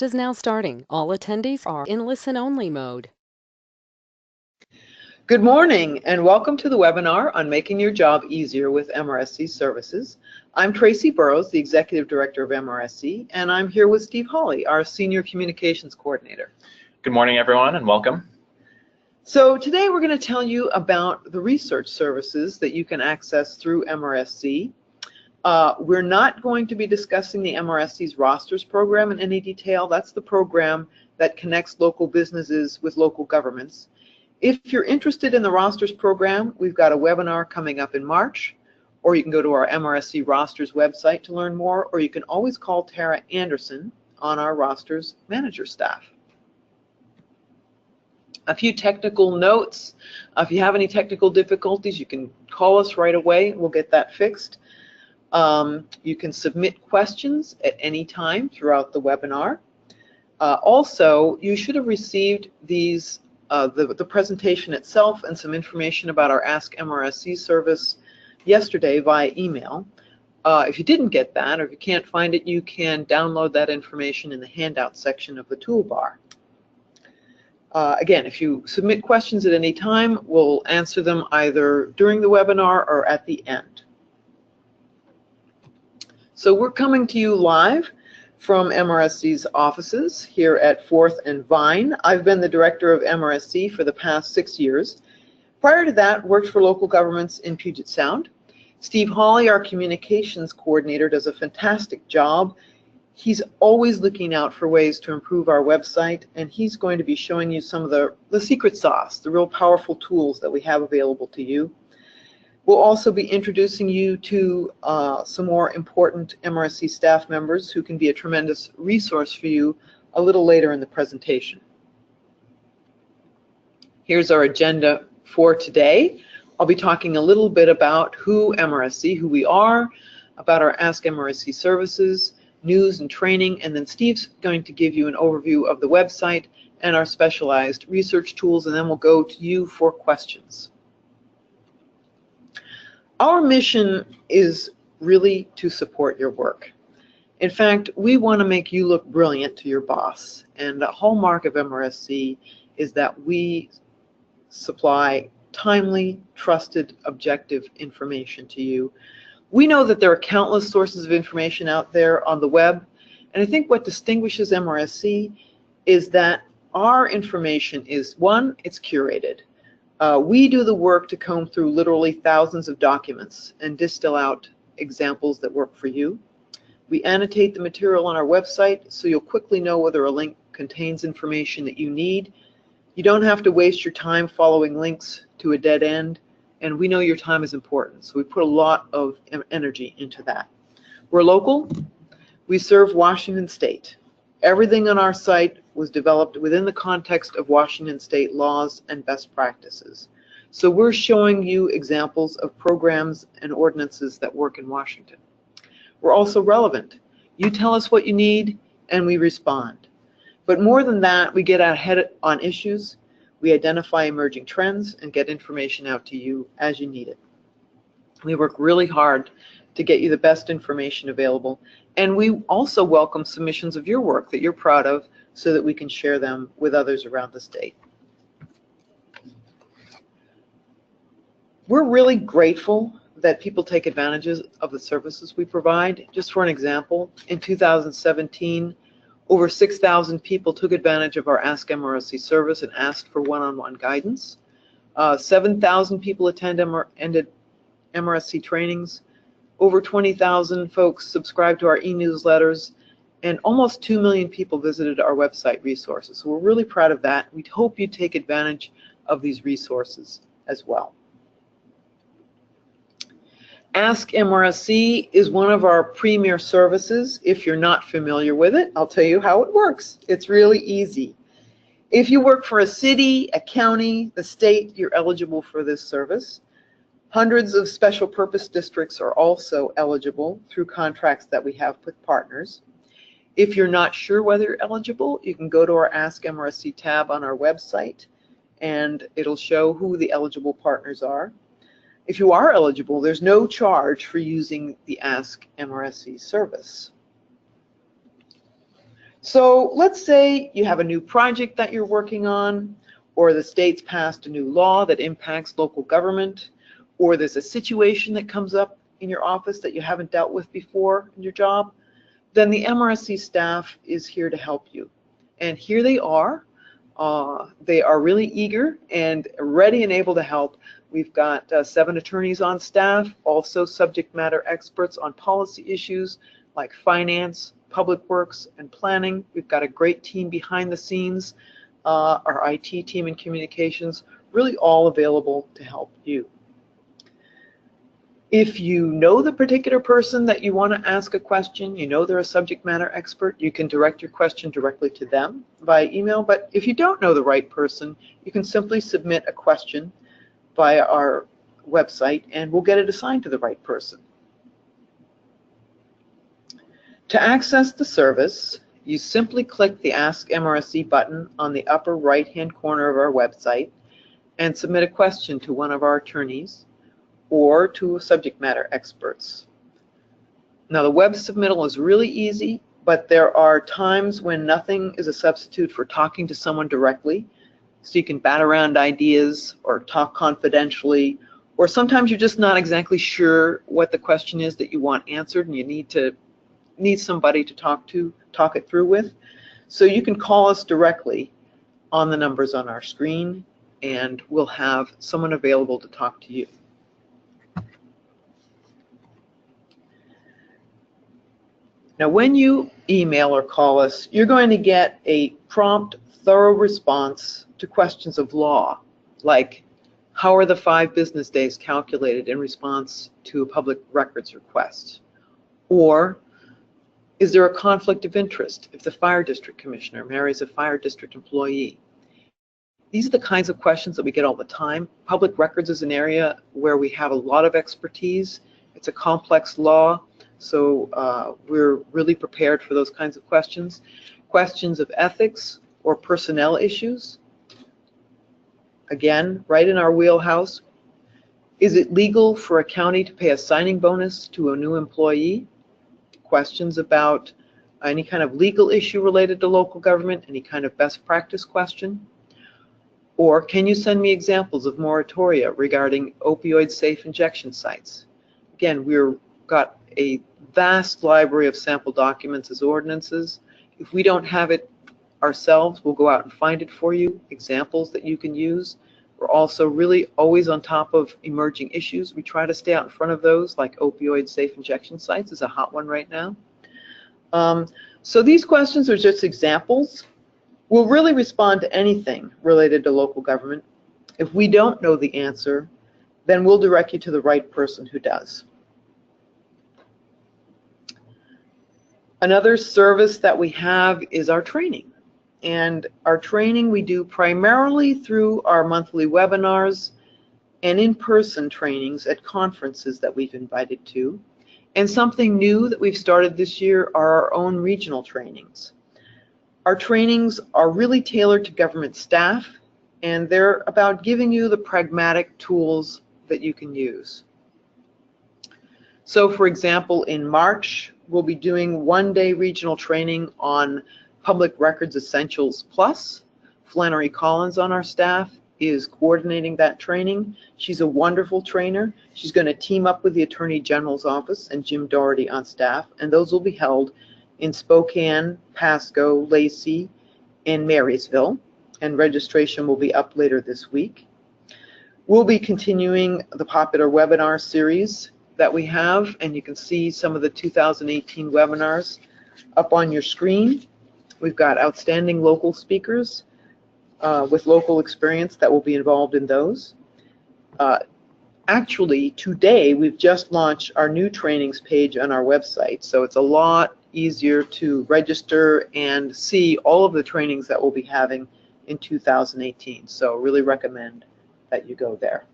Is now starting. All attendees are in listen-only mode. Good morning and welcome to the webinar on making your job easier with MRSC services. I'm Tracy Burrows, the Executive Director of MRSC, and I'm here with Steve Hawley, our Senior Communications Coordinator. Good morning, everyone, and welcome. So today we're going to tell you about the research services that you can access through MRSC. We're not going to be discussing the MRSC's Rosters program in any detail. That's the program that connects local businesses with local governments. If you're interested in the Rosters program, we've got a webinar coming up in March, or you can go to our MRSC Rosters website to learn more, or you can always call Tara Anderson on our Rosters Manager staff. A few technical notes. If you have any technical difficulties, you can call us right away. We'll get that fixed. You can submit questions at any time throughout the webinar. Also, you should have received these the presentation itself and some information about our Ask MRSC service yesterday via email. If you didn't get that, or if you can't find it, you can download that information in the handout section of the toolbar. Again, if you submit questions at any time, we'll answer them either during the webinar or at the end. So we're coming to you live from MRSC's offices here at 4th and Vine. I've been the director of MRSC for the past 6 years. Prior to that, worked for local governments in Puget Sound. Steve Hawley, our communications coordinator, does a fantastic job. He's always looking out for ways to improve our website, and he's going to be showing you some of the secret sauce, the real powerful tools that we have available to you. We'll also be introducing you to some more important MRSC staff members who can be a tremendous resource for you a little later in the presentation. Here's our agenda for today. I'll be talking a little bit about who we are, about our Ask MRSC services, news and training, and then Steve's going to give you an overview of the website and our specialized research tools, and then we'll go to you for questions. Our mission is really to support your work. In fact, we want to make you look brilliant to your boss, and the hallmark of MRSC is that we supply timely, trusted, objective information to you. We know that there are countless sources of information out there on the web, and I think what distinguishes MRSC is that our information is, one, it's curated. We do the work to comb through literally thousands of documents and distill out examples that work for you. We annotate the material on our website so you'll quickly know whether a link contains information that you need. You don't have to waste your time following links to a dead end, and we know your time is important, so we put a lot of energy into that. We're local. We serve Washington State. Everything on our site was developed within the context of Washington State laws and best practices. So we're showing you examples of programs and ordinances that work in Washington. We're also relevant. You tell us what you need and we respond. But more than that, we get ahead on issues, we identify emerging trends and get information out to you as you need it. We work really hard to get you the best information available, and we also welcome submissions of your work that you're proud of so that we can share them with others around the state. We're really grateful that people take advantage of the services we provide. Just for an example, in 2017, over 6,000 people took advantage of our Ask MRSC service and asked for one-on-one guidance. 7,000 people attended MRSC trainings. Over 20,000 folks subscribed to our e-newsletters, and almost 2 million people visited our website resources. So we're really proud of that. We hope you take advantage of these resources as well. Ask MRSC is one of our premier services. If you're not familiar with it, I'll tell you how it works. It's really easy. If you work for a city, a county, the state, you're eligible for this service. Hundreds of special purpose districts are also eligible through contracts that we have with partners. If you're not sure whether you're eligible, you can go to our Ask MRSC tab on our website, and it'll show who the eligible partners are. If you are eligible, there's no charge for using the Ask MRSC service. So let's say you have a new project that you're working on, or the state's passed a new law that impacts local government, or there's a situation that comes up in your office that you haven't dealt with before in your job, then the MRSC staff is here to help you. And here they are. They are really eager and ready and able to help. We've got 7 attorneys on staff, also subject matter experts on policy issues like finance, public works, and planning. We've got a great team behind the scenes, our IT team and communications, really all available to help you. If you know the particular person that you want to ask a question, you know they're a subject matter expert, you can direct your question directly to them via email. But if you don't know the right person, you can simply submit a question via our website and we'll get it assigned to the right person. To access the service, you simply click the Ask MRSC button on the upper right-hand corner of our website and submit a question to one of our attorneys or to subject matter experts. Now, the web submittal is really easy, but there are times when nothing is a substitute for talking to someone directly. So you can bat around ideas or talk confidentially, or sometimes you're just not exactly sure what the question is that you want answered and you need somebody to talk it through with. So you can call us directly on the numbers on our screen and we'll have someone available to talk to you. Now, when you email or call us, you're going to get a prompt, thorough response to questions of law, like how are the 5 business days calculated in response to a public records request? Or is there a conflict of interest if the fire district commissioner marries a fire district employee? These are the kinds of questions that we get all the time. Public records is an area where we have a lot of expertise. It's a complex law. So we're really prepared for those kinds of questions. Questions of ethics or personnel issues. Again, right in our wheelhouse. Is it legal for a county to pay a signing bonus to a new employee? Questions about any kind of legal issue related to local government, any kind of best practice question. Or can you send me examples of moratoria regarding opioid safe injection sites? Again, we've got a vast library of sample documents as ordinances. If we don't have it ourselves, we'll go out and find it for you, examples that you can use. We're also really always on top of emerging issues. We try to stay out in front of those, like opioid safe injection sites is a hot one right now. So these questions are just examples. We'll really respond to anything related to local government. If we don't know the answer, then we'll direct you to the right person who does. Another service that we have is our training. And our training we do primarily through our monthly webinars and in-person trainings at conferences that we've invited to. And something new that we've started this year are our own regional trainings. Our trainings are really tailored to government staff, and they're about giving you the pragmatic tools that you can use. So for example, in March, we'll be doing one-day regional training on Public Records Essentials Plus. Flannery Collins on our staff is coordinating that training. She's a wonderful trainer. She's going to team up with the Attorney General's office and Jim Doherty on staff, and those will be held in Spokane, Pasco, Lacey, and Marysville, and registration will be up later this week. We'll be continuing the popular webinar series that we have, and you can see some of the 2018 webinars up on your screen. We've got outstanding local speakers with local experience that will be involved in those. Actually, today we've just launched our new trainings page on our website, so it's a lot easier to register and see all of the trainings that we'll be having in 2018. So really recommend that you go there.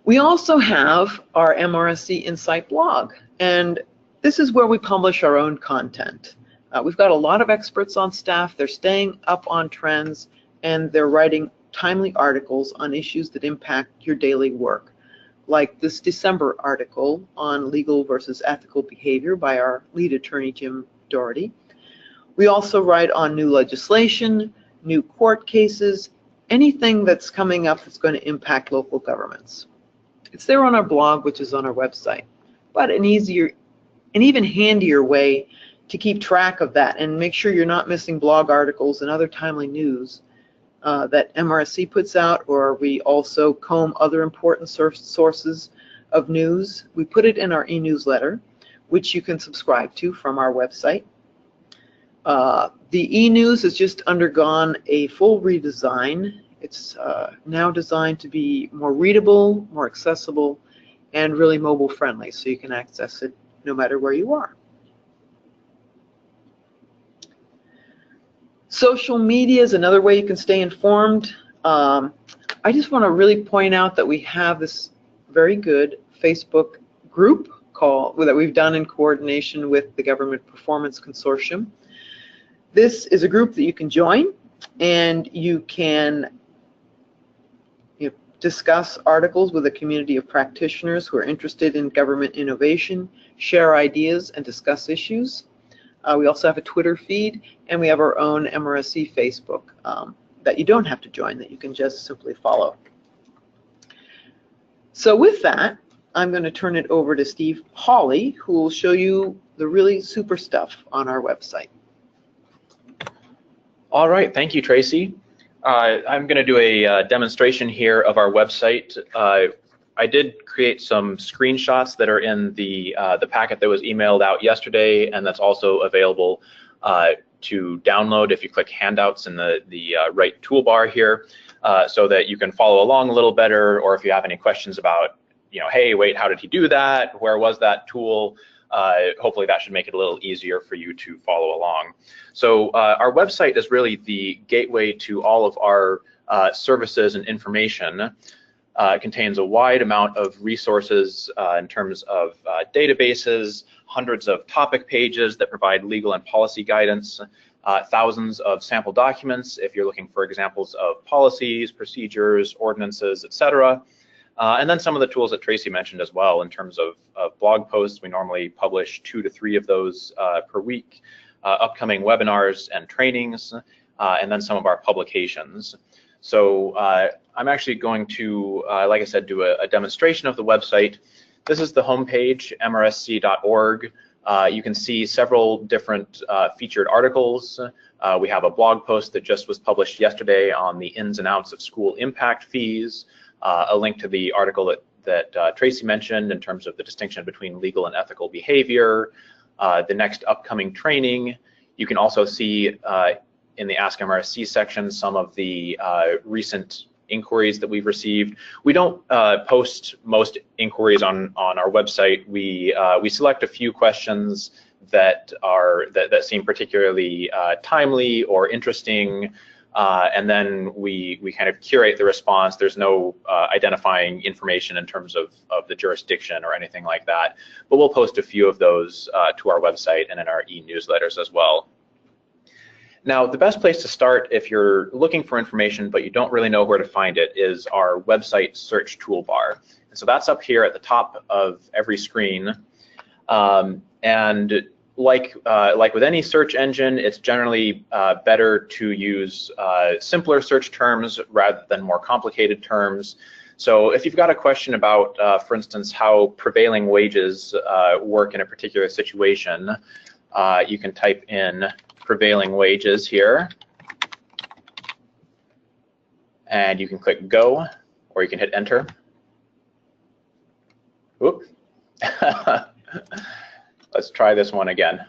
We also have our MRSC Insight blog, and this is where we publish our own content. We've got a lot of experts on staff. They're staying up on trends, and they're writing timely articles on issues that impact your daily work. like this December article on legal versus ethical behavior by our lead attorney, Jim Doherty. We also write on new legislation, new court cases, anything that's coming up that's going to impact local governments. It's there on our blog, which is on our website, but an easier and even handier way to keep track of that and make sure you're not missing blog articles and other timely news that MRSC puts out, or we also comb other important sources of news. We put it in our e-newsletter, which you can subscribe to from our website. The e-news has just undergone a full redesign. It's now designed to be more readable, more accessible, and really mobile friendly, so you can access it no matter where you are. Social media is another way you can stay informed. I just want to really point out that we have this very good Facebook group that we've done in coordination with the Government Performance Consortium. This is a group that you can join, and you can discuss articles with a community of practitioners who are interested in government innovation, share ideas, and discuss issues. We also have a Twitter feed, and we have our own MRSC Facebook that you don't have to join, that you can just simply follow. So with that, I'm going to turn it over to Steve Hawley, who will show you the really super stuff on our website. All right, thank you, Tracy. I'm going to do a demonstration here of our website. I did create some screenshots that are in the packet that was emailed out yesterday, and that's also available to download if you click handouts in the right toolbar here, so that you can follow along a little better, or if you have any questions about, hey, wait, how did he do that? Where was that tool? Hopefully that should make it a little easier for you to follow along. So our website is really the gateway to all of our services and information. It contains a wide amount of resources in terms of databases, hundreds of topic pages that provide legal and policy guidance, thousands of sample documents if you're looking for examples of policies, procedures, ordinances, etc. And then some of the tools that Tracy mentioned as well in terms of blog posts. We normally publish 2 to 3 of those per week, upcoming webinars and trainings, and then some of our publications. So I'm actually going to, like I said, do a demonstration of the website. This is the homepage, mrsc.org. You can see several different featured articles. We have a blog post that just was published yesterday on the ins and outs of school impact fees, a link to the article that Tracy mentioned in terms of the distinction between legal and ethical behavior, the next upcoming training. You can also see in the Ask MRSC section some of the recent inquiries that we've received. We don't post most inquiries on our website. We select a few questions that seem particularly timely or interesting, and then we kind of curate the response. There's no identifying information in terms of the jurisdiction or anything like that, but we'll post a few of those to our website and in our e-newsletters as well. Now, the best place to start if you're looking for information but you don't really know where to find it is our website search toolbar. And so that's up here at the top of every screen. And like with any search engine, it's generally better to use simpler search terms rather than more complicated terms. So if you've got a question about, for instance, how prevailing wages work in a particular situation, you can type in prevailing wages here, and you can click go, or you can hit enter. Whoop. Let's try this one again.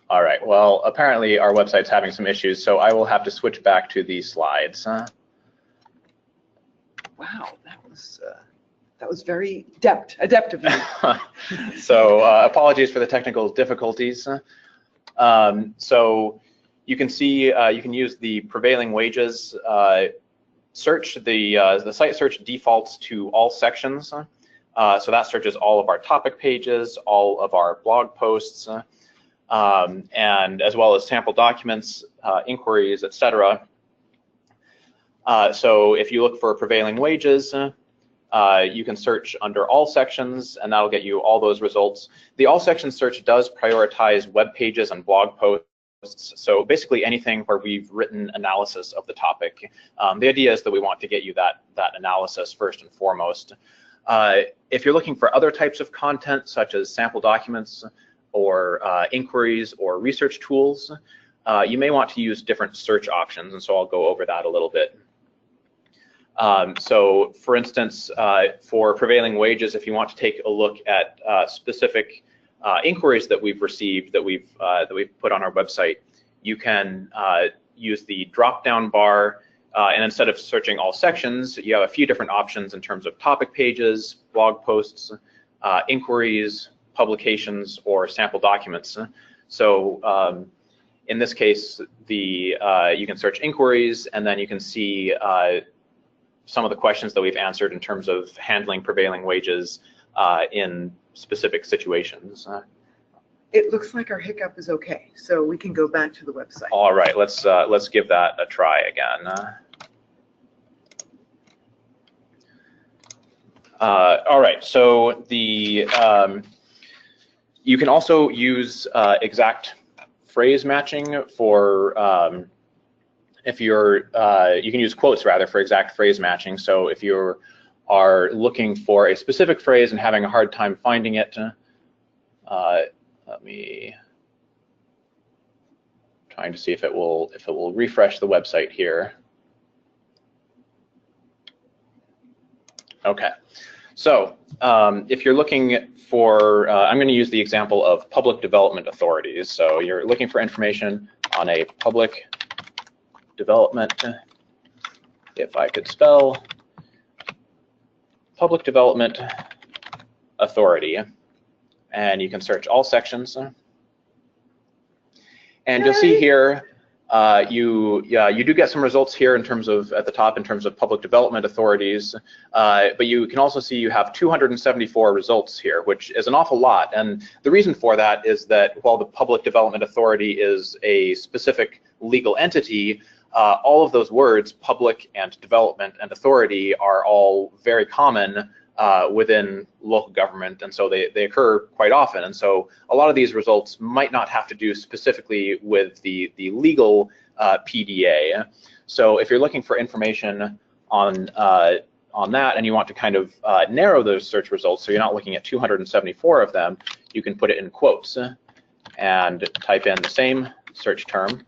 All right, well, apparently our website's having some issues, so I will have to switch back to the slides. Wow, that was very adept of you. So apologies for the technical difficulties. So you can see you can use the prevailing wages search. The site search defaults to all sections. So that searches all of our topic pages, all of our blog posts, and as well as sample documents, inquiries, etc. So if you look for prevailing wages, you can search under all sections, and that'll get you all those results. The all sections search does prioritize web pages and blog posts. So basically anything where we've written analysis of the topic. The idea is that we want to get you that analysis first and foremost. If you're looking for other types of content, such as sample documents or inquiries or research tools, you may want to use different search options, and so I'll go over that a little bit. So for instance, for prevailing wages, if you want to take a look at specific inquiries that we've received, that we've put on our website, you can use the drop-down bar, and instead of searching all sections, you have a few different options in terms of topic pages, blog posts, inquiries, publications, or sample documents. So in this case, you can search inquiries, and then you can see some of the questions that we've answered in terms of handling prevailing wages in specific situations. It looks like our hiccup is okay, so we can go back to the website. All right, let's give that a try again. All right, so you can also use exact phrase matching for if you're you can use quotes rather for exact phrase matching. So if you are looking for a specific phrase and having a hard time finding it, let me trying to see if it will refresh the website here. Okay, so if you're looking for, I'm going to use the example of public development authorities. So you're looking for information on a public development, if I could spell, public development authority, and you can search all sections. And you'll see here, you do get some results here in terms of, at the top, in terms of public development authorities, but you can also see you have 274 results here, which is an awful lot. And the reason for that is that while the public development authority is a specific legal entity, all of those words, public and development and authority, are all very common within local government, and so they occur quite often. And so a lot of these results might not have to do specifically with the legal PDA. So if you're looking for information on that and you want to kind of narrow those search results, so you're not looking at 274 of them, you can put it in quotes and type in the same search term,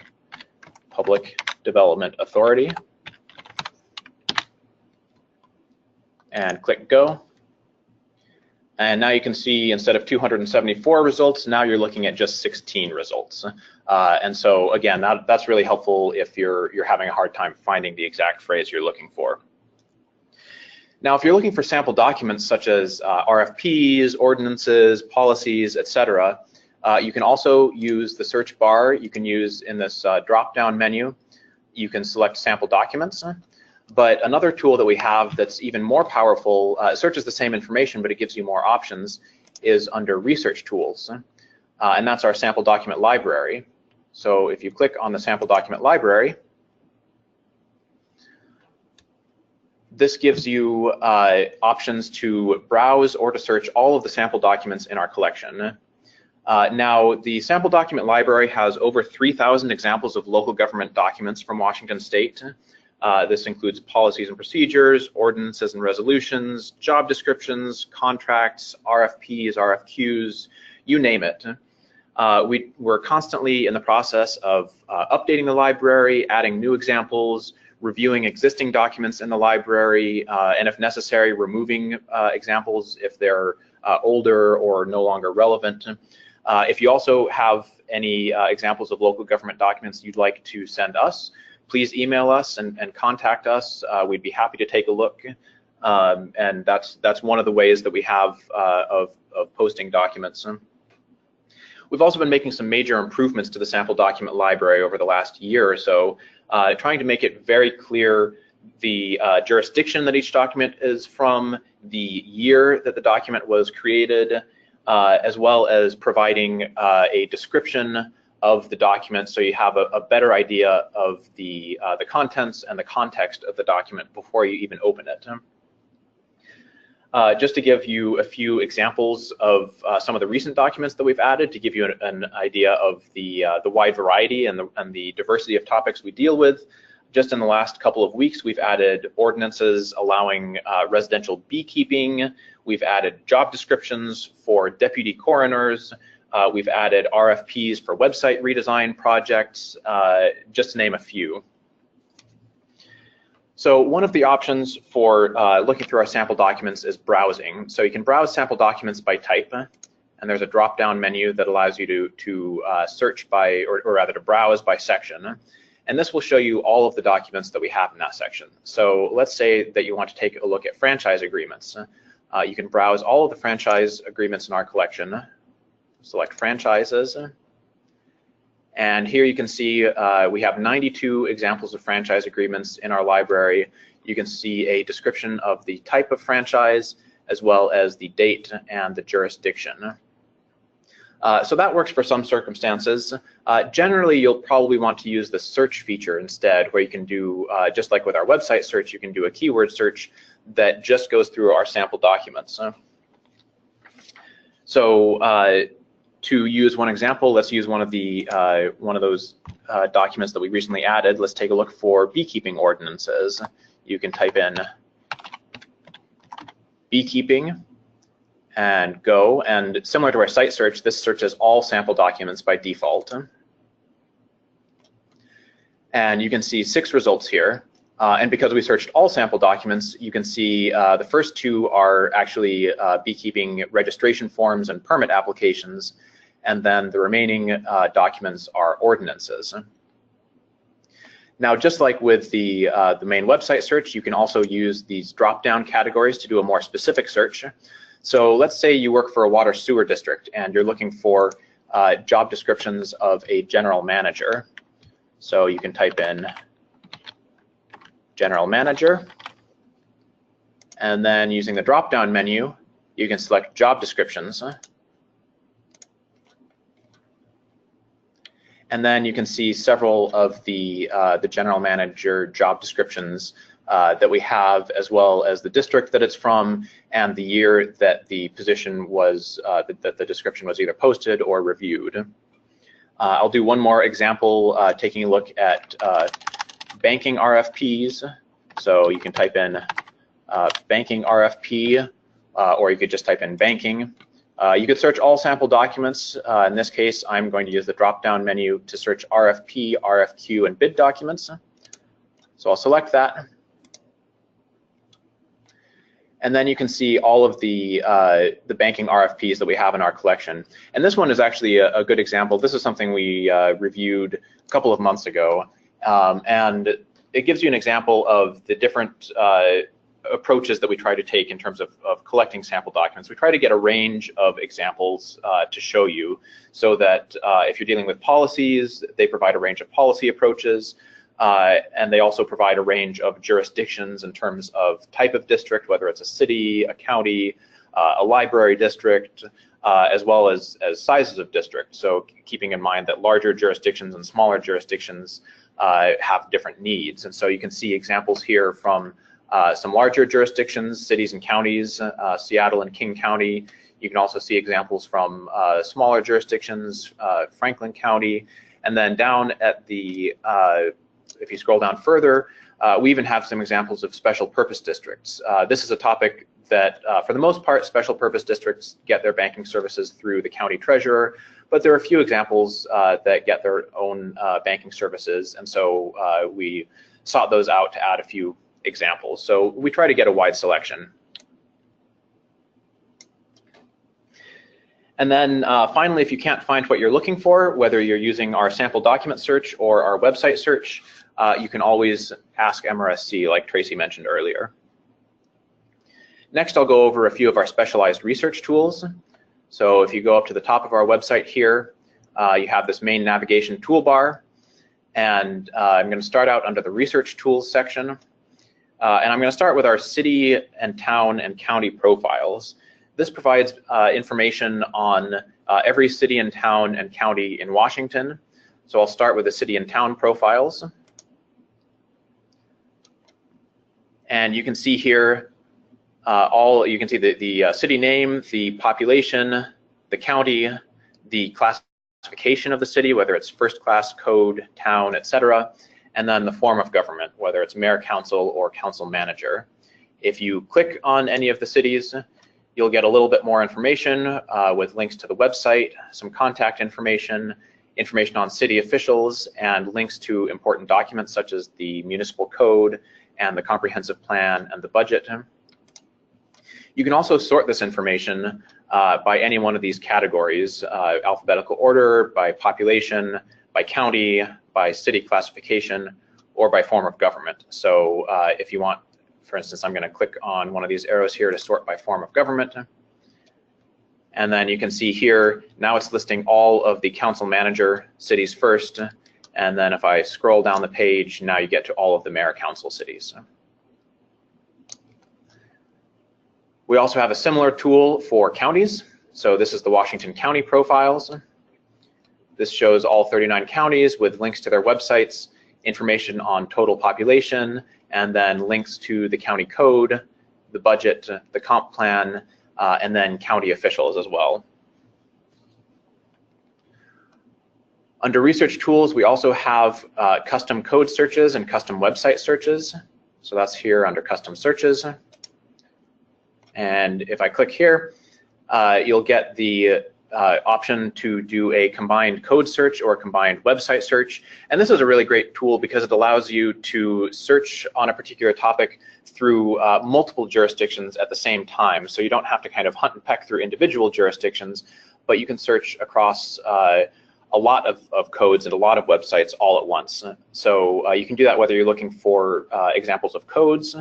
public development authority, and click go. And now you can see instead of 274 results, now you're looking at just 16 results. And so again, that's really helpful if you're having a hard time finding the exact phrase you're looking for. Now, if you're looking for sample documents such as RFPs, ordinances, policies, etc., you can also use the search bar. You can use in this drop-down menu, you can select sample documents. But another tool that we have that's even more powerful, searches the same information, but it gives you more options, is under research tools. And that's our sample document library. So if you click on the sample document library, this gives you options to browse or to search all of the sample documents in our collection. Now, the sample document library has over 3,000 examples of local government documents from Washington State. This includes policies and procedures, ordinances and resolutions, job descriptions, contracts, RFPs, RFQs, you name it. We're constantly in the process of updating the library, adding new examples, reviewing existing documents in the library, and if necessary, removing examples if they're older or no longer relevant. If you also have any examples of local government documents you'd like to send us, please email us and contact us. We'd be happy to take a look. And that's one of the ways that we have of posting documents. We've also been making some major improvements to the sample document library over the last year or so, trying to make it very clear the jurisdiction that each document is from, the year that the document was created, as well as providing a description of the document so you have a better idea of the contents and the context of the document before you even open it. Just to give you a few examples of some of the recent documents that we've added to give you an idea of the wide variety and the diversity of topics we deal with. Just in the last couple of weeks, we've added ordinances allowing residential beekeeping. We've added job descriptions for deputy coroners. We've added RFPs for website redesign projects, just to name a few. So one of the options for looking through our sample documents is browsing. So you can browse sample documents by type, and there's a drop-down menu that allows you to search by, or rather to browse by section. And this will show you all of the documents that we have in that section. So let's say that you want to take a look at franchise agreements. You can browse all of the franchise agreements in our collection. Select franchises. And here you can see we have 92 examples of franchise agreements in our library. You can see a description of the type of franchise as well as the date and the jurisdiction. So that works for some circumstances. Generally, you'll probably want to use the search feature instead, where you can do, just like with our website search, you can do a keyword search that just goes through our sample documents. So to use one example, let's use one of those documents that we recently added. Let's take a look for beekeeping ordinances. You can type in beekeeping and go, and similar to our site search, this searches all sample documents by default. And you can see 6 results here. And because we searched all sample documents, you can see the first 2 are actually beekeeping registration forms and permit applications, and then the remaining documents are ordinances. Now, just like with the main website search, you can also use these drop-down categories to do a more specific search. So let's say you work for a water sewer district and you're looking for job descriptions of a general manager. So you can type in general manager, and then using the drop-down menu, you can select job descriptions. And then you can see several of the general manager job descriptions that we have, as well as the district that it's from and the year that the position was, that the description was either posted or reviewed. I'll do one more example, taking a look at banking RFPs. So you can type in banking RFP, or you could just type in banking. You could search all sample documents. In this case, I'm going to use the drop-down menu to search RFP, RFQ, and bid documents. So I'll select that. And then you can see all of the banking RFPs that we have in our collection. And this one is actually a good example. This is something we reviewed a couple of months ago. And it gives you an example of the different approaches that we try to take in terms of collecting sample documents. We try to get a range of examples to show you, so that if you're dealing with policies, they provide a range of policy approaches. And they also provide a range of jurisdictions in terms of type of district, whether it's a city, a county, a library district, as well as sizes of district. So keeping in mind that larger jurisdictions and smaller jurisdictions have different needs. And so you can see examples here from some larger jurisdictions, cities and counties, Seattle and King County. You can also see examples from smaller jurisdictions, Franklin County, and then down at the if you scroll down further, we even have some examples of special purpose districts. This is a topic that, for the most part, special purpose districts get their banking services through the county treasurer, but there are a few examples that get their own banking services, and so we sought those out to add a few examples. So we try to get a wide selection. And then finally, if you can't find what you're looking for, whether you're using our sample document search or our website search, you can always ask MRSC, like Tracy mentioned earlier. Next, I'll go over a few of our specialized research tools. So if you go up to the top of our website here, you have this main navigation toolbar. And I'm going to start out under the research tools section. And I'm going to start with our city and town and county profiles. This provides information on every city and town and county in Washington. So I'll start with the city and town profiles. And you can see here, you can see the city name, the population, the county, the classification of the city, whether it's first class, code, town, etc., and then the form of government, whether it's mayor, council, or council manager. If you click on any of the cities, you'll get a little bit more information with links to the website, some contact information, information on city officials, and links to important documents such as the municipal code and the comprehensive plan and the budget. You can also sort this information by any one of these categories, alphabetical order, by population, by county, by city classification, or by form of government. So if you want, for instance, I'm going to click on one of these arrows here to sort by form of government. And then you can see here, now it's listing all of the council manager cities first. And then if I scroll down the page, now you get to all of the mayor council cities. We also have a similar tool for counties. So this is the Washington County profiles. This shows all 39 counties with links to their websites, information on total population, and then links to the county code, the budget, the comp plan, and then county officials as well. Under research tools, we also have custom code searches and custom website searches. So that's here under custom searches. And if I click here, you'll get the option to do a combined code search or a combined website search. And this is a really great tool because it allows you to search on a particular topic through multiple jurisdictions at the same time. So you don't have to kind of hunt and peck through individual jurisdictions, but you can search across a lot of codes and a lot of websites all at once. So you can do that whether you're looking for examples of codes,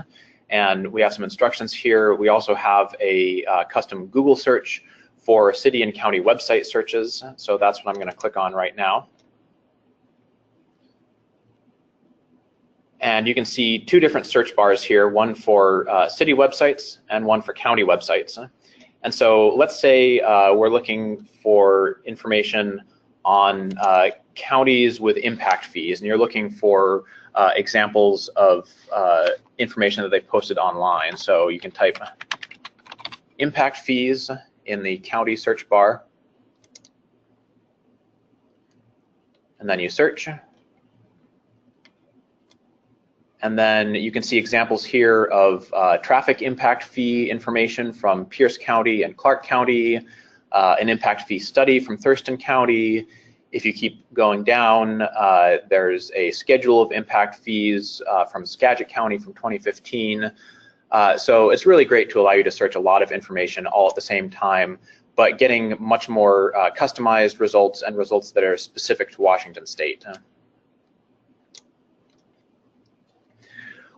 and we have some instructions here. We also have a custom Google search for city and county website searches. So that's what I'm going to click on right now. And you can see two different search bars here, one for city websites and one for county websites. And so let's say we're looking for information on counties with impact fees, and you're looking for examples of information that they've posted online. So you can type impact fees in the county search bar, and then you search. And then you can see examples here of traffic impact fee information from Pierce County and Clark County, an impact fee study from Thurston County. If you keep going down, there's a schedule of impact fees from Skagit County from 2015. So it's really great to allow you to search a lot of information all at the same time, but getting much more customized results and results that are specific to Washington State.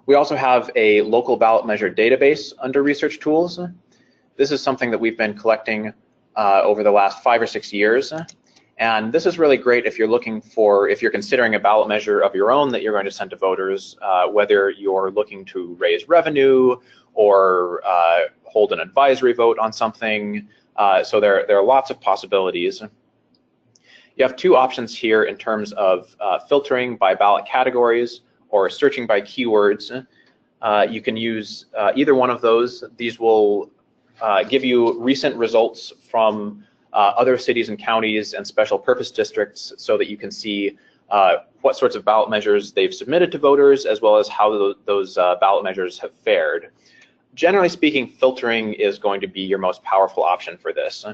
We also have a local ballot measure database under research tools. This is something that we've been collecting over the last 5 or 6 years. And this is really great if you're if you're considering a ballot measure of your own that you're going to send to voters, whether you're looking to raise revenue or hold an advisory vote on something. So there are lots of possibilities. You have two options here in terms of filtering by ballot categories or searching by keywords. You can use either one of those. These will give you recent results from other cities and counties and special purpose districts so that you can see what sorts of ballot measures they've submitted to voters, as well as how those ballot measures have fared. Generally speaking, filtering is going to be your most powerful option for this.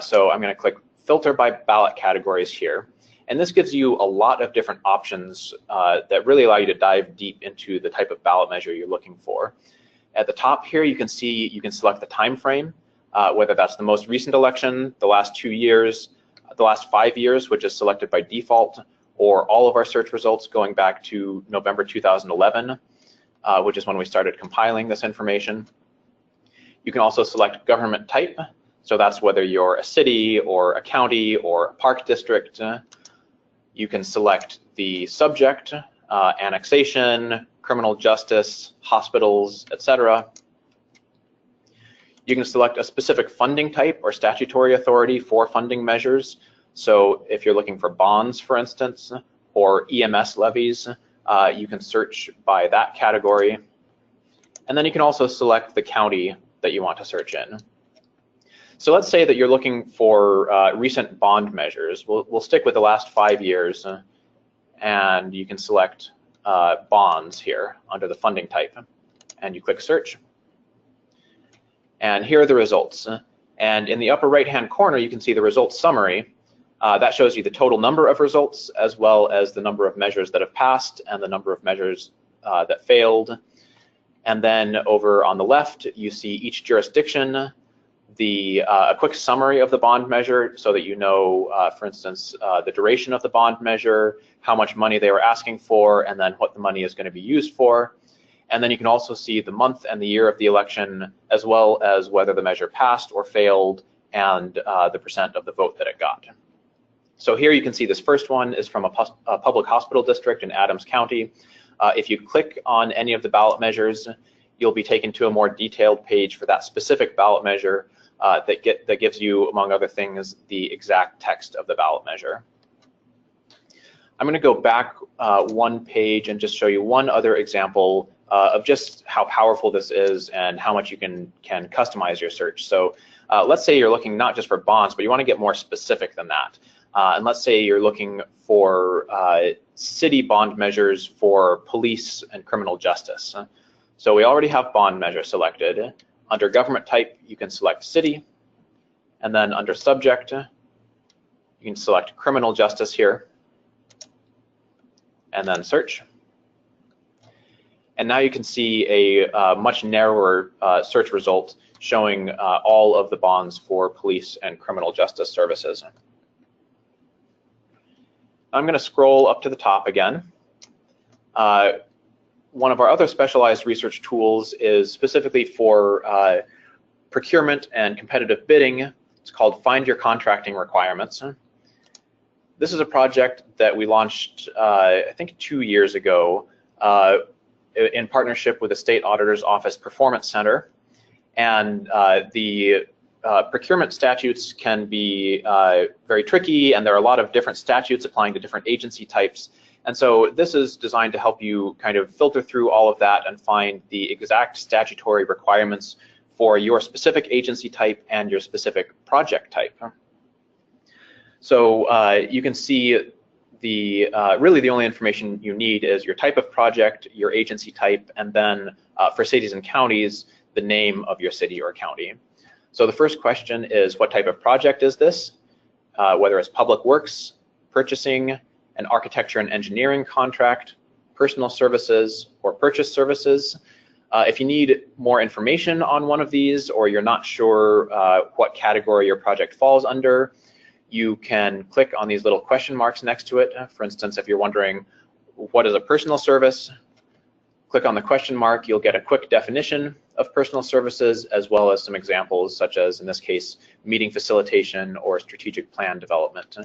So I'm going to click filter by ballot categories here. And this gives you a lot of different options that really allow you to dive deep into the type of ballot measure you're looking for. At the top here, you can see you can select the time frame, whether that's the most recent election, the last 2 years, the last 5 years, which is selected by default, or all of our search results going back to November 2011, which is when we started compiling this information. You can also select government type, so that's whether you're a city or a county or a park district. You can select the subject, annexation, criminal justice, hospitals, etc. You can select a specific funding type or statutory authority for funding measures. So if you're looking for bonds, for instance, or EMS levies, you can search by that category. And then you can also select the county that you want to search in. So let's say that you're looking for recent bond measures. We'll stick with the last 5 years, and you can select bonds here under the funding type, and you click search. And here are the results. And in the upper right-hand corner, you can see the results summary. That shows you the total number of results, as well as the number of measures that have passed and the number of measures that failed. And then over on the left, you see each jurisdiction, a quick summary of the bond measure so that you know, for instance, the duration of the bond measure, how much money they were asking for, and then what the money is going to be used for. And then you can also see the month and the year of the election, as well as whether the measure passed or failed, and the percent of the vote that it got. So here you can see this first one is from a public hospital district in Adams County. If you click on any of the ballot measures, you'll be taken to a more detailed page for that specific ballot measure that gives you, among other things, the exact text of the ballot measure. I'm going to go back one page and just show you one other example of just how powerful this is and how much you can customize your search. So let's say you're looking not just for bonds, but you want to get more specific than that. And let's say you're looking for city bond measures for police and criminal justice. So we already have bond measure selected. Under government type, you can select city, and then under subject, you can select criminal justice here, and then search. And now you can see a much narrower search result showing all of the bonds for police and criminal justice services. I'm going to scroll up to the top again. One of our other specialized research tools is specifically for procurement and competitive bidding. It's called Find Your Contracting Requirements. This is a project that we launched, I think 2 years ago, in partnership with the State Auditor's Office Performance Center. And the procurement statutes can be very tricky, and there are a lot of different statutes applying to different agency types. And so this is designed to help you kind of filter through all of that and find the exact statutory requirements for your specific agency type and your specific project type. So you can see really the only information you need is your type of project, your agency type, and then for cities and counties, the name of your city or county. So the first question is, what type of project is this? Whether it's public works, purchasing, an architecture and engineering contract, personal services, or purchase services. If you need more information on one of these, or you're not sure what category your project falls under, you can click on these little question marks next to it. For instance, if you're wondering what is a personal service, click on the question mark, you'll get a quick definition of personal services, as well as some examples, such as, in this case, meeting facilitation or strategic plan development.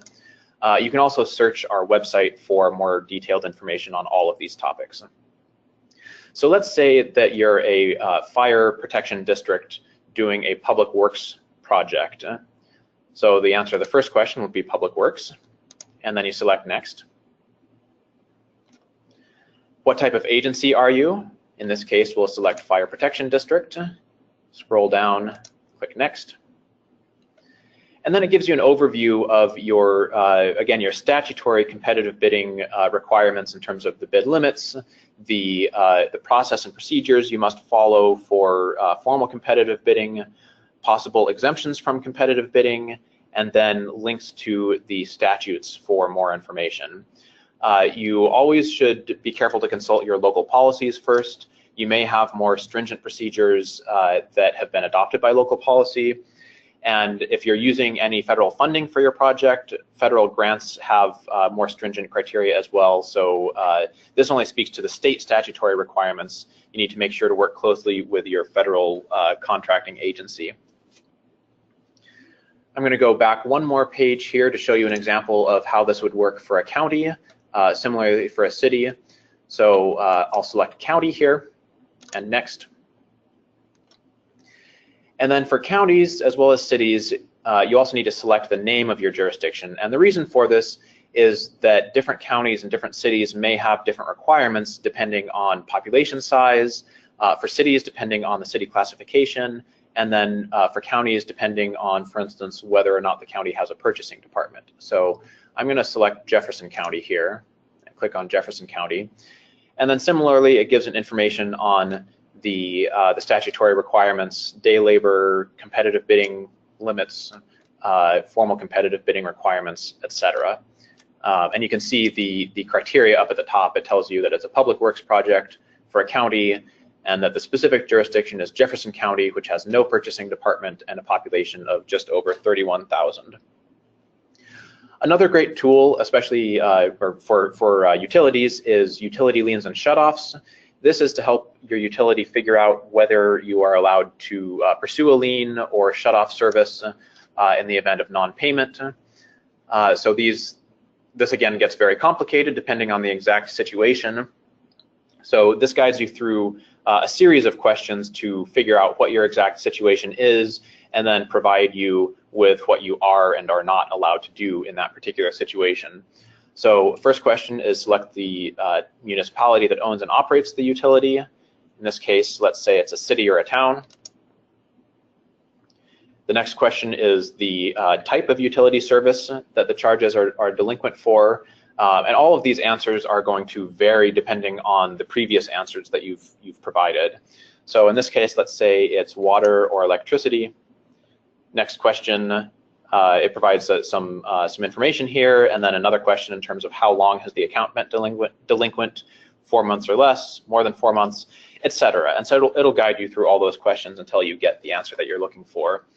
You can also search our website for more detailed information on all of these topics. So let's say that you're a fire protection district doing a public works project. So the answer to the first question would be public works, and then you select next. What type of agency are you? In this case, we'll select fire protection district. Scroll down, click next. And then it gives you an overview of your, again, your statutory competitive bidding requirements in terms of the bid limits, the process and procedures you must follow for formal competitive bidding, possible exemptions from competitive bidding, and then links to the statutes for more information. You always should be careful to consult your local policies first. You may have more stringent procedures that have been adopted by local policy. And if you're using any federal funding for your project, federal grants have more stringent criteria as well. So this only speaks to the state statutory requirements. You need to make sure to work closely with your federal contracting agency. I'm going to go back one more page here to show you an example of how this would work for a county, similarly for a city. So I'll select county here and next. And then for counties as well as cities, you also need to select the name of your jurisdiction. And the reason for this is that different counties and different cities may have different requirements depending on population size, for cities depending on the city classification, and then for counties depending on, for instance, whether or not the county has a purchasing department. So I'm going to select Jefferson County here, and click on Jefferson County. And then similarly, it gives an information on the statutory requirements, day labor, competitive bidding limits, formal competitive bidding requirements, etc. And you can see the criteria up at the top. It tells you that it's a public works project for a county, and that the specific jurisdiction is Jefferson County, which has no purchasing department and a population of just over 31,000. Another great tool, especially for utilities, is utility liens and shutoffs. This is to help your utility figure out whether you are allowed to pursue a lien or shutoff service in the event of non-payment. So this again gets very complicated depending on the exact situation. So this guides you through a series of questions to figure out what your exact situation is, and then provide you with what you are and are not allowed to do in that particular situation. So first question is select the municipality that owns and operates the utility. In this case, let's say it's a city or a town. The next question is the type of utility service that the charges are delinquent for. And all of these answers are going to vary depending on the previous answers that you've provided. So in this case, let's say it's water or electricity. Next question, it provides some information here, and then another question in terms of how long has the account been delinquent, 4 months or less, more than 4 months, etc. And so it'll guide you through all those questions until you get the answer that you're looking for.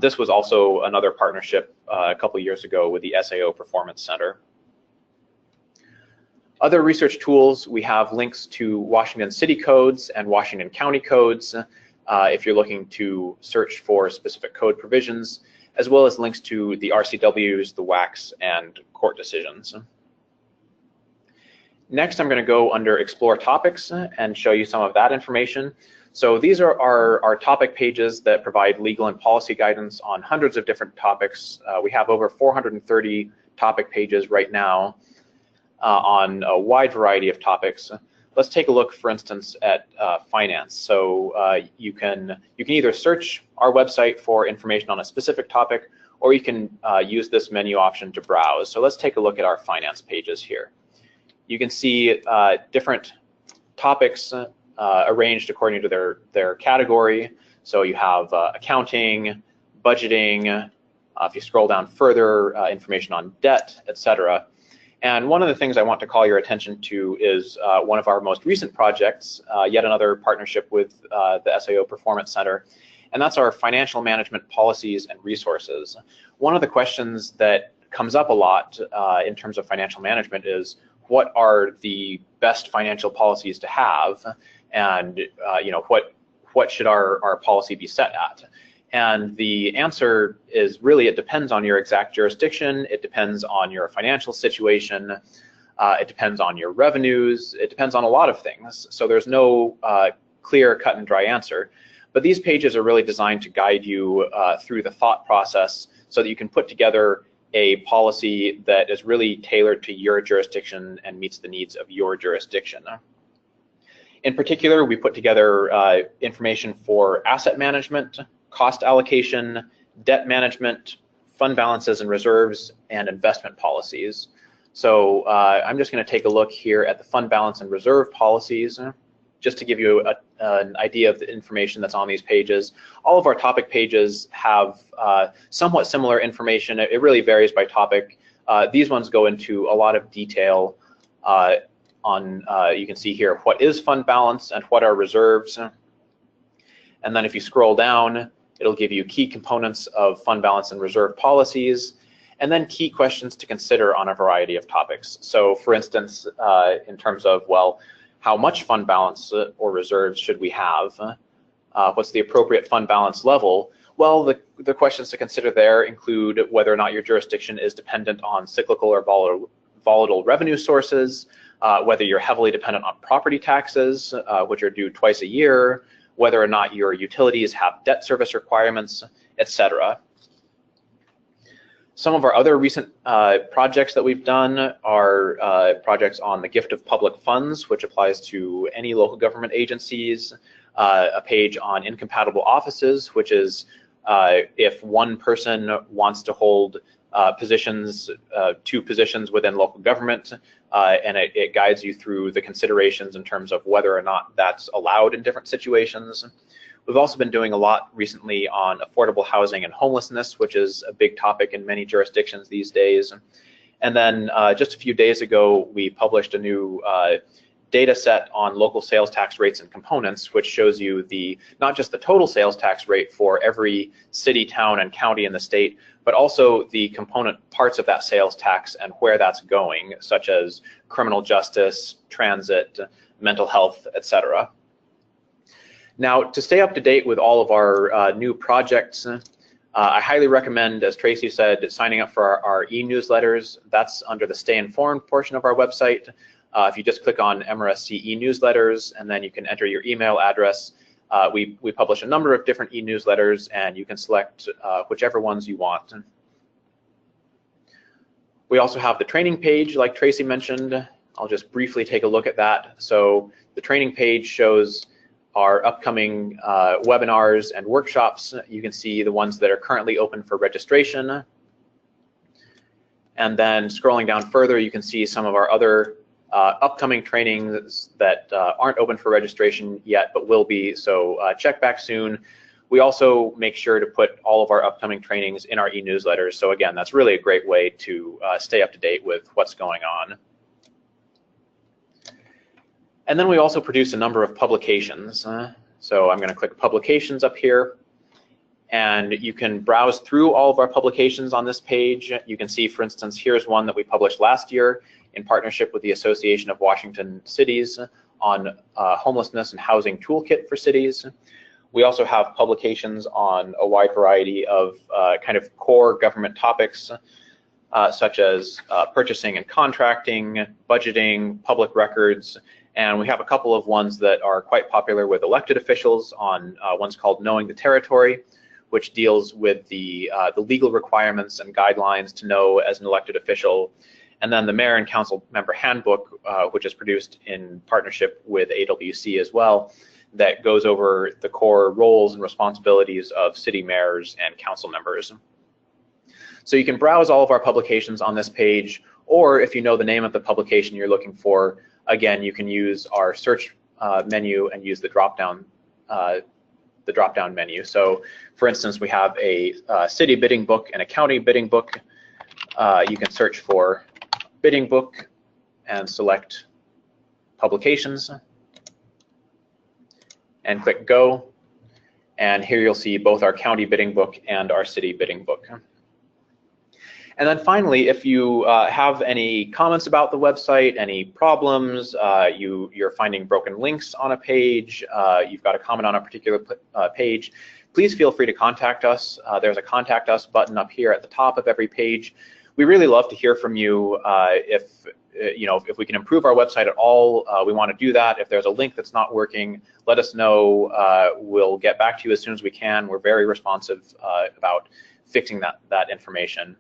This was also another partnership a couple years ago with the SAO Performance Center. Other research tools, we have links to Washington City codes and Washington County codes if you're looking to search for specific code provisions, as well as links to the RCWs, the WACs, and court decisions. Next, I'm going to go under Explore Topics and show you some of that information. So these are our topic pages that provide legal and policy guidance on hundreds of different topics. We have over 430 topic pages right now on a wide variety of topics. Let's take a look, for instance, at finance. So you can either search our website for information on a specific topic, or you can use this menu option to browse. So let's take a look at our finance pages here. You can see different topics arranged according to their category. So you have accounting, budgeting, if you scroll down further, information on debt, etc. And one of the things I want to call your attention to is one of our most recent projects, yet another partnership with the SAO Performance Center, and that's our financial management policies and resources. One of the questions that comes up a lot in terms of financial management is, what are the best financial policies to have, and what should our policy be set at? And the answer is really, it depends on your exact jurisdiction, it depends on your financial situation, it depends on your revenues, it depends on a lot of things. So there's no clear cut and dry answer. But these pages are really designed to guide you through the thought process so that you can put together a policy that is really tailored to your jurisdiction and meets the needs of your jurisdiction. In particular, we put together information for asset management, cost allocation, debt management, fund balances and reserves, and investment policies. So I'm just going to take a look here at the fund balance and reserve policies, just to give you an idea of the information that's on these pages. All of our topic pages have somewhat similar information. It really varies by topic. These ones go into a lot of detail on, you can see here, what is fund balance and what are reserves. And then if you scroll down, it'll give you key components of fund balance and reserve policies, and then key questions to consider on a variety of topics. So for instance, in terms of, well, how much fund balance or reserves should we have? What's the appropriate fund balance level? Well, the questions to consider there include whether or not your jurisdiction is dependent on cyclical or volatile revenue sources, whether you're heavily dependent on property taxes, which are due twice a year, whether or not your utilities have debt service requirements, etc. Some of our other recent projects that we've done are projects on the gift of public funds, which applies to any local government agencies, a page on incompatible offices, which is if one person wants to hold positions, two positions within local government, and it guides you through the considerations in terms of whether or not that's allowed in different situations. We've also been doing a lot recently on affordable housing and homelessness, which is a big topic in many jurisdictions these days. And then just a few days ago, we published a new data set on local sales tax rates and components, which shows you not just the total sales tax rate for every city, town, and county in the state, but also the component parts of that sales tax and where that's going, such as criminal justice, transit, mental health, etc. Now, to stay up to date with all of our new projects, I highly recommend, as Tracy said, signing up for our e-newsletters. That's under the Stay Informed portion of our website. If you just click on MRSC e-newsletters, and then you can enter your email address. We publish a number of different e-newsletters, and you can select whichever ones you want. We also have the training page, like Tracy mentioned. I'll just briefly take a look at that. So the training page shows our upcoming webinars and workshops. You can see the ones that are currently open for registration. And then scrolling down further, you can see some of our other upcoming trainings that aren't open for registration yet, but will be, so check back soon. We also make sure to put all of our upcoming trainings in our e-newsletters. So again, that's really a great way to stay up to date with what's going on. And then we also produce a number of publications. So I'm going to click Publications up here, and you can browse through all of our publications on this page. You can see, for instance, here's one that we published last year in partnership with the Association of Washington Cities on homelessness and housing toolkit for cities. We also have publications on a wide variety of kind of core government topics, such as purchasing and contracting, budgeting, public records, and we have a couple of ones that are quite popular with elected officials on one's called Knowing the Territory, which deals with the legal requirements and guidelines to know as an elected official. And then the Mayor and Council Member Handbook, which is produced in partnership with AWC as well, that goes over the core roles and responsibilities of city mayors and council members. So you can browse all of our publications on this page, or if you know the name of the publication you're looking for, again, you can use our search menu and use the drop-down menu. So for instance, we have a city bidding book and a county bidding book. You can search for bidding book and select publications and click go. And here you'll see both our county bidding book and our city bidding book. And then finally, if you have any comments about the website, any problems, you're finding broken links on a page, you've got a comment on a particular page, please feel free to contact us. There's a Contact Us button up here at the top of every page. We really love to hear from you. If we can improve our website at all, we want to do that. If there's a link that's not working, let us know. We'll get back to you as soon as we can. We're very responsive about fixing that information.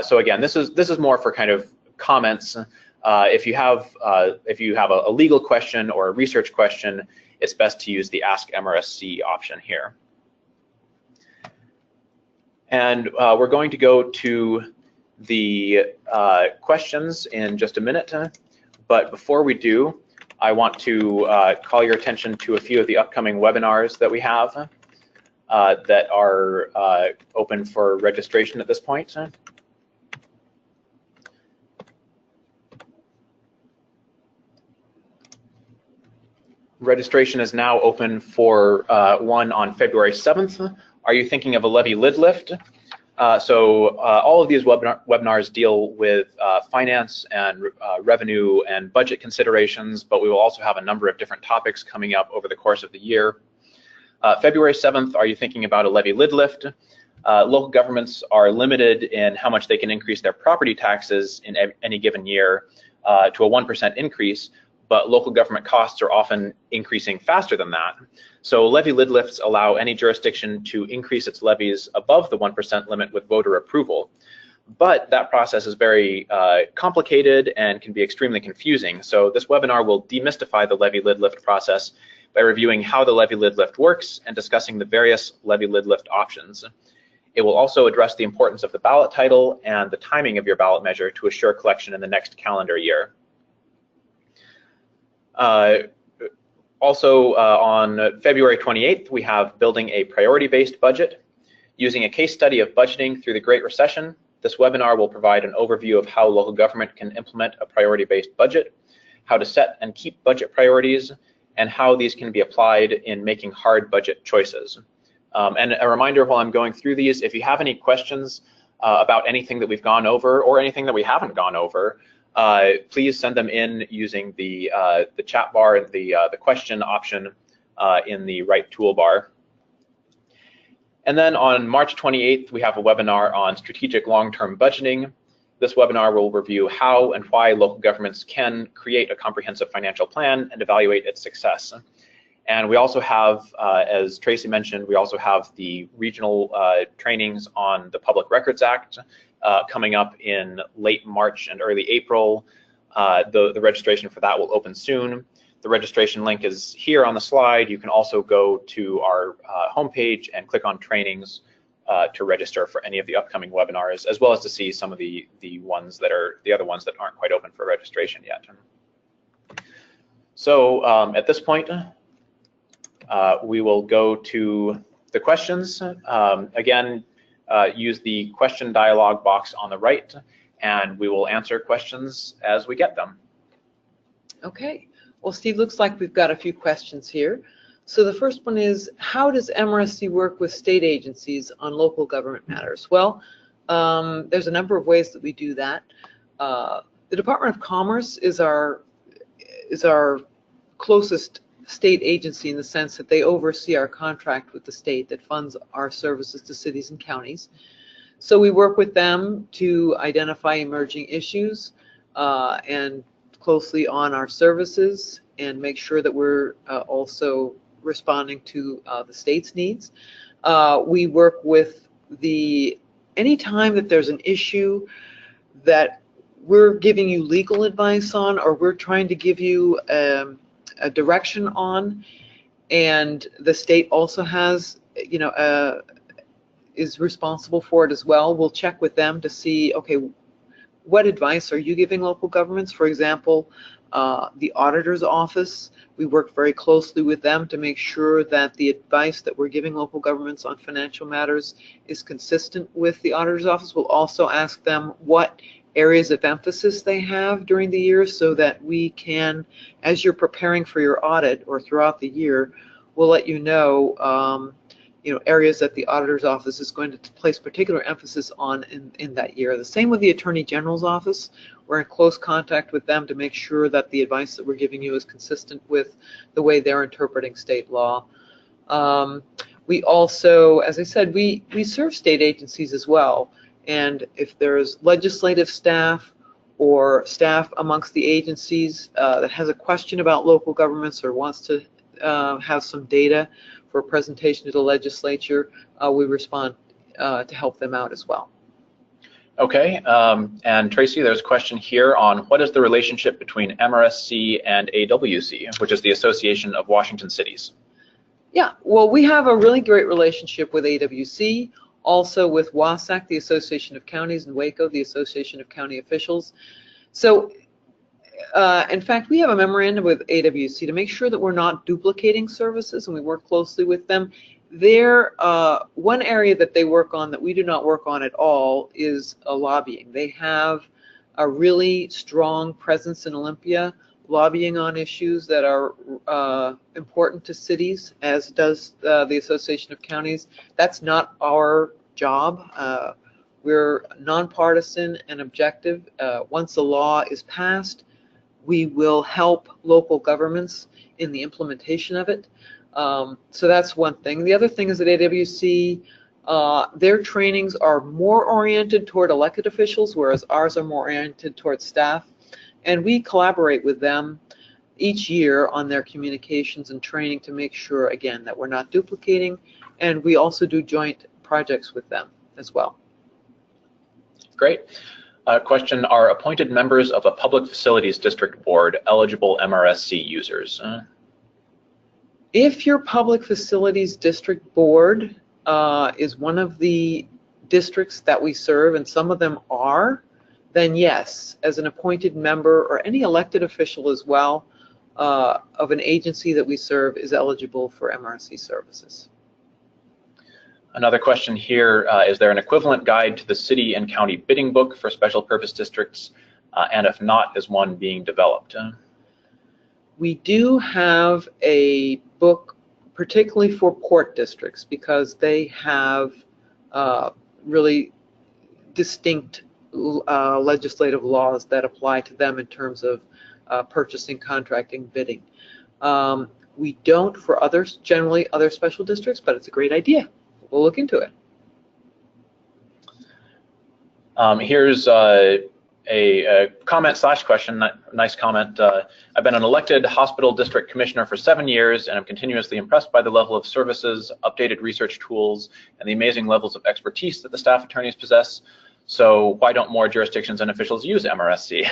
So again, this is more for kind of comments. If you have a legal question or a research question, it's best to use the Ask MRSC option here. And we're going to go to the questions in just a minute, but before we do, I want to call your attention to a few of the upcoming webinars that we have that are open for registration at this point. Registration is now open for one on February 7th. Are you thinking of a levy lid lift? All of these webinars deal with finance and revenue and budget considerations, but we will also have a number of different topics coming up over the course of the year. February 7th, are you thinking about a levy lid lift? Local governments are limited in how much they can increase their property taxes in any given year to a 1% increase, but local government costs are often increasing faster than that. So levy lid lifts allow any jurisdiction to increase its levies above the 1% limit with voter approval. but that process is very complicated and can be extremely confusing. So this webinar will demystify the levy lid lift process by reviewing how the levy lid lift works and discussing the various levy lid lift options. It will also address the importance of the ballot title and the timing of your ballot measure to assure collection in the next calendar year. Also, on February 28th, we have Building a Priority-Based Budget. Using a case study of budgeting through the Great Recession, this webinar will provide an overview of how local government can implement a priority-based budget, how to set and keep budget priorities, and how these can be applied in making hard budget choices. And a reminder while I'm going through these, if you have any questions about anything that we've gone over or anything that we haven't gone over, please send them in using the chat bar and the question option in the right toolbar. And then on March 28th, we have a webinar on strategic long-term budgeting. This webinar will review how and why local governments can create a comprehensive financial plan and evaluate its success. And we also have, as Tracy mentioned, we also have the regional trainings on the Public Records Act coming up in late March and early April. The registration for that will open soon. The registration link is here on the slide. You can also go to our homepage and click on trainings to register for any of the upcoming webinars, as well as to see some of the ones that are the other ones that aren't quite open for registration yet. So at this point, we will go to the questions. Again, use the question dialog box on the right, and we will answer questions as we get them. Okay. Well, Steve, looks like we've got a few questions here. So the first one is, how does MRSC work with state agencies on local government matters? Well, there's a number of ways that we do that. The Department of Commerce is our closest state agency in the sense that they oversee our contract with the state that funds our services to cities and counties. So we work with them to identify emerging issues and closely on our services and make sure that we're also responding to the state's needs. We work with anytime that there's an issue that we're giving you legal advice on, or we're trying to give you a direction on, and the state also has, is responsible for it as well. We'll check with them to see, okay, what advice are you giving local governments? For example, the auditor's office, we work very closely with them to make sure that the advice that we're giving local governments on financial matters is consistent with the auditor's office. We'll also ask them what areas of emphasis they have during the year so that we can, as you're preparing for your audit or throughout the year, we'll let you know areas that the auditor's office is going to place particular emphasis on in that year. The same with the Attorney General's office. We're in close contact with them to make sure that the advice that we're giving you is consistent with the way they're interpreting state law. We also, as I said, we serve state agencies as well. And if there's legislative staff or staff amongst the agencies that has a question about local governments or wants to have some data for a presentation to the legislature, we respond to help them out as well. Okay, and Tracy, there's a question here on what is the relationship between MRSC and AWC, which is the Association of Washington Cities? Yeah, well, we have a really great relationship with AWC, also with WASAC, the Association of Counties, and Waco, the Association of County Officials. So in fact, we have a memorandum with AWC to make sure that we're not duplicating services, and we work closely with them. One area that they work on that we do not work on at all is lobbying. They have a really strong presence in Olympia, lobbying on issues that are important to cities, as does the Association of Counties. That's not our job. We're nonpartisan and objective. Once a law is passed, we will help local governments in the implementation of it. So that's one thing. The other thing is that AWC, their trainings are more oriented toward elected officials, whereas ours are more oriented toward staff. And we collaborate with them each year on their communications and training to make sure, again, that we're not duplicating. And we also do joint projects with them as well. Great. Question, are appointed members of a public facilities district board eligible MRSC users? If your public facilities district board is one of the districts that we serve, and some of them are, then yes, as an appointed member or any elected official as well of an agency that we serve is eligible for MRSC services. Another question here, is there an equivalent guide to the city and county bidding book for special purpose districts? And if not, is one being developed? We do have a book particularly for port districts because they have really distinct legislative laws that apply to them in terms of purchasing, contracting, bidding. We don't for others, generally other special districts, but it's a great idea. We'll look into it. Here's a comment / question, nice comment. I've been an elected hospital district commissioner for 7 years, and I'm continuously impressed by the level of services, updated research tools, and the amazing levels of expertise that the staff attorneys possess. So why don't more jurisdictions and officials use MRSC?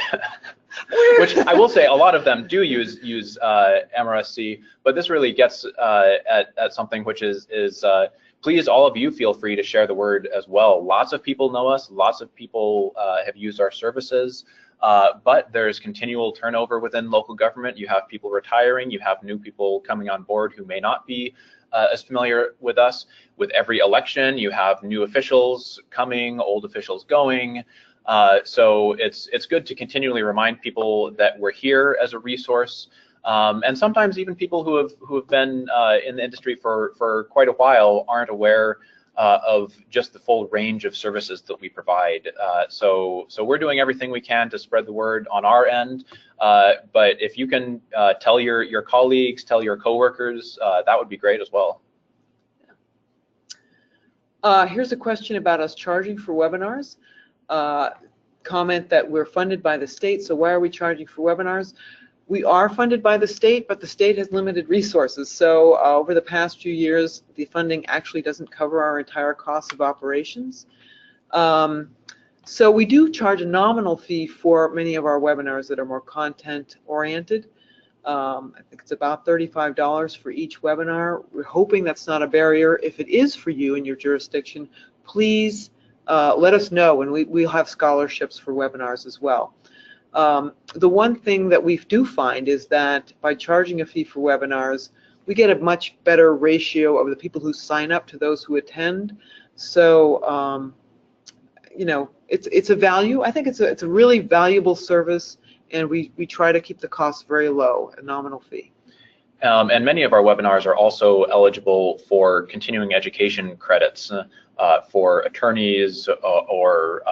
Which I will say a lot of them do use MRSC, but this really gets at something which is please, all of you, feel free to share the word as well. Lots of people know us. Lots of people have used our services, but there's continual turnover within local government. You have people retiring. You have new people coming on board who may not be as familiar with us. With every election, you have new officials coming, old officials going. So it's good to continually remind people that we're here as a resource. And sometimes even people who have been in the industry for quite a while aren't aware of just the full range of services that we provide. So we're doing everything we can to spread the word on our end. But if you can tell your colleagues, tell your coworkers, that would be great as well. Here's a question about us charging for webinars. Comment that we're funded by the state, so why are we charging for webinars? We are funded by the state, but the state has limited resources. So over the past few years, the funding actually doesn't cover our entire cost of operations. So we do charge a nominal fee for many of our webinars that are more content oriented. I think it's about $35 for each webinar. We're hoping that's not a barrier. If it is for you in your jurisdiction, please let us know, and we'll have scholarships for webinars as well. The one thing that we do find is that by charging a fee for webinars, we get a much better ratio of the people who sign up to those who attend. So, you know, it's a value. I think it's a really valuable service, and we try to keep the costs very low, a nominal fee. And many of our webinars are also eligible for continuing education credits for attorneys or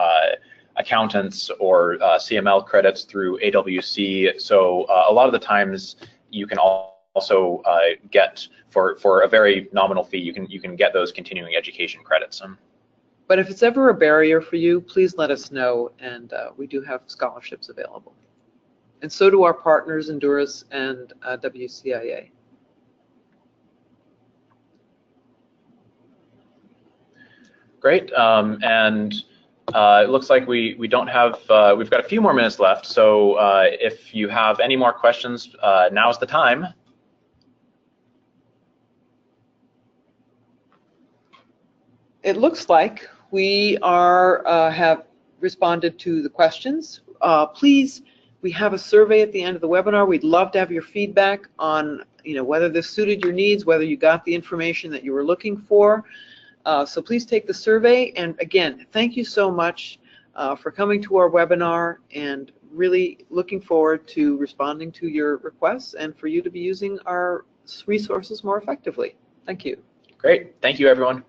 accountants or CML credits through AWC. So a lot of the times you can also get for a very nominal fee, you can get those continuing education credits. But if it's ever a barrier for you, please let us know, and we do have scholarships available. And so do our partners, Endurus and WCIA. Great, and it looks like we don't have, we've got a few more minutes left, so if you have any more questions, now's the time. It looks like we have responded to the questions. Please, we have a survey at the end of the webinar. We'd love to have your feedback on whether this suited your needs, whether you got the information that you were looking for. So please take the survey, and again, thank you so much for coming to our webinar, and really looking forward to responding to your requests and for you to be using our resources more effectively. Thank you. Great, thank you everyone.